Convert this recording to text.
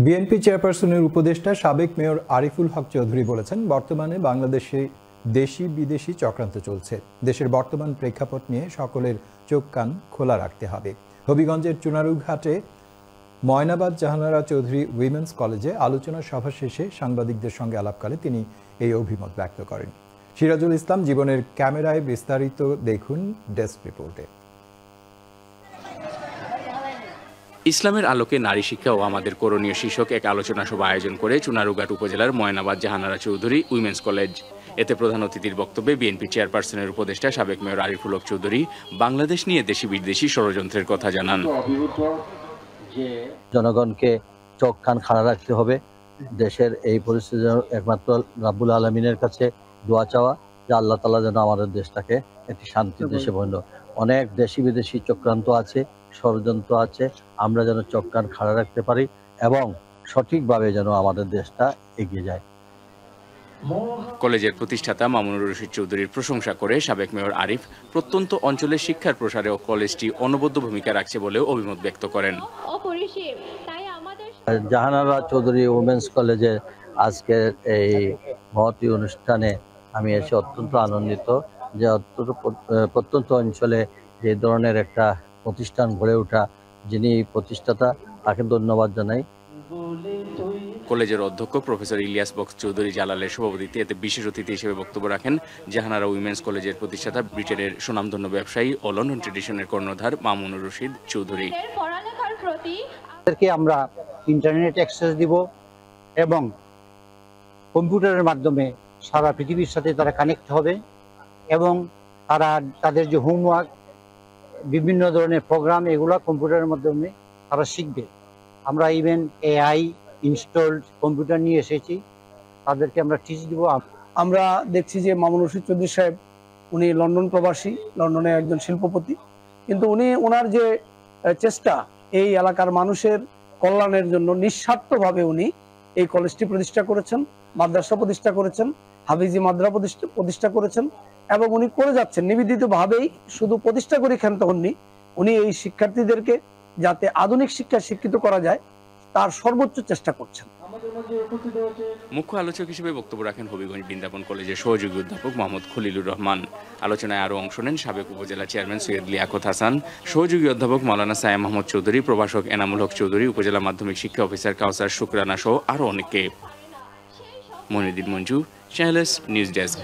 BNP চেয়ারপারসনের উপদেষ্টা সাবেক মেয়র আরিফুল হক চৌধুরী বলেছেন, বর্তমানে বাংলাদেশে দেশি বিদেশি চক্রান্ত চলছে। দেশের বর্তমান প্রেক্ষাপট নিয়ে সকলের চোখ কান খোলা রাখতে হবে। হবিগঞ্জের চুনারুঘাটে ময়নাবাদ জাহানারা চৌধুরী উইমেন্স কলেজে আলোচনা সভা শেষে সাংবাদিকদের সঙ্গে আলাপকালে তিনি এই অভিমত ব্যক্ত করেন। সিরাজুল ইসলাম জীবনের ক্যামেরায় বিস্তারিত দেখুন ডেস্ক রিপোর্টে। ইসলামের আলোকে নারী শিক্ষা ও আমাদের করণীয় শীর্ষক এক আলোচনা সভা আয়োজন করে চুনারুঘাট উপজেলার ময়নাবাদ জাহানারা চৌধুরী উইমেন্স কলেজ। এতে প্রধান অতিথির বক্তব্যে বিএনপি চেয়ারপারসনের উপদেষ্টা সাবেক মেয়র আরিফুল হক চৌধুরী বাংলাদেশ নিয়ে দেশি বিদেশি ষড়যন্ত্রের কথা জানান। জনগণকে চোখ কান খাড়া রাখতে হবে। দেশের এই পরিস্থিতি একমাত্র রাব্বুল আলমিনের কাছে দোয়া চাওয়া যে আল্লাহ তাআলা যেন আমাদের দেশটাকে একটি শান্তির দেশে পরিণত। অনেক দেশি বিদেশি চক্রান্ত আছে, ষড়যন্ত্র আছে, আমরা যেন চোখ কান খাড়া রাখতে পারি এবং সঠিকভাবে যেন আমাদের দেশটা এগিয়ে যায়। কলেজের প্রতিষ্ঠাতা মামুনুর রশিদ চৌধুরীর প্রশংসা করে সাবেক মেয়র আরিফ প্রত্যন্ত অঞ্চলের শিক্ষার প্রসারে কলেজটি অনবদ্য ভূমিকা রাখছে বলেও অভিমত ব্যক্ত করেন। জাহানারা চৌধুরী উমেন্স কলেজে আজকের এই মহতী অনুষ্ঠানে আমি এসে অত্যন্ত আনন্দিত যে প্রত্যন্ত অঞ্চলে যে ধরনের একটা প্রতিষ্ঠান গড়ে ওঠা, যিনি প্রতিষ্ঠাতা তাকে ধন্যবাদ জানাই। কলেজের অধ্যক্ষ প্রফেসর ইলিয়াস বক্স চৌধুরী জালালের সভাপতিত্বে এতে বিশেষ অতিথি হিসেবে বক্তব্য রাখেন জাহানারা উইমেন্স কলেজের প্রতিষ্ঠাতা ব্রিটেনের সুনামধন্য ব্যবসায়ী ও লন্ডন ট্রেডিশনের কর্ণধার মামুনুর রশিদ চৌধুরী। আমরা ইন্টারনেট অ্যাক্সেস দিব এবং কম্পিউটারের মাধ্যমে সারা পৃথিবীর সাথে তারা কানেক্ট হবে এবং তারা তাদের যে হোমওয়ার্ক, বিভিন্ন ধরনের প্রোগ্রাম, এগুলো কম্পিউটারের মাধ্যমে তারা শিখবে। আমরা ইভেন এআই ইনস্টলড কম্পিউটার নিয়ে এসেছি, তাদেরকে আমরা টিচ দিব। আমরা দেখছি যে মামুনুর রশিদ চৌধুরী সাহেব উনি লন্ডন প্রবাসী, লন্ডনে একজন শিল্পপতি, কিন্তু উনি ওনার যে চেষ্টা এই এলাকার মানুষের কল্যাণের জন্য নিঃস্বার্থভাবে উনি এই কলেজটি প্রতিষ্ঠা করেছেন, মাদ্রাসা প্রতিষ্ঠা করেছেন, হাফিজি মাদ্রাসা প্রতিষ্ঠা করেছেন এবং উনি করে যাচ্ছেন নিবেদিতভাবেই। শুধু প্রতিষ্ঠা করে ক্ষান্ত হননি, উনি এই শিক্ষার্থীদেরকে যাতে আধুনিক শিক্ষায় শিক্ষিত করা যায় তার সর্বোচ্চ চেষ্টা করছেন। মুখ্য আলোচক হিসেবে বক্তব্য রাখেন হবিগঞ্জ বৃন্দাবন কলেজের সহযোগী অধ্যাপক মোহাম্মদ খলিলুর রহমান। আলোচনায় আরও অংশ নেন সাবেক উপজেলা চেয়ারম্যান সৈয়দ লিয়াকত হাসান, সহযোগী অধ্যাপক মাওলানা সায়েম মাহমুদ চৌধুরী, প্রভাষক এনামুল হক চৌধুরী, উপজেলা মাধ্যমিক শিক্ষা অফিসার কাউসার শুকরানা সহ আরও অনেকে। Moniruddin Manju, channels news desk.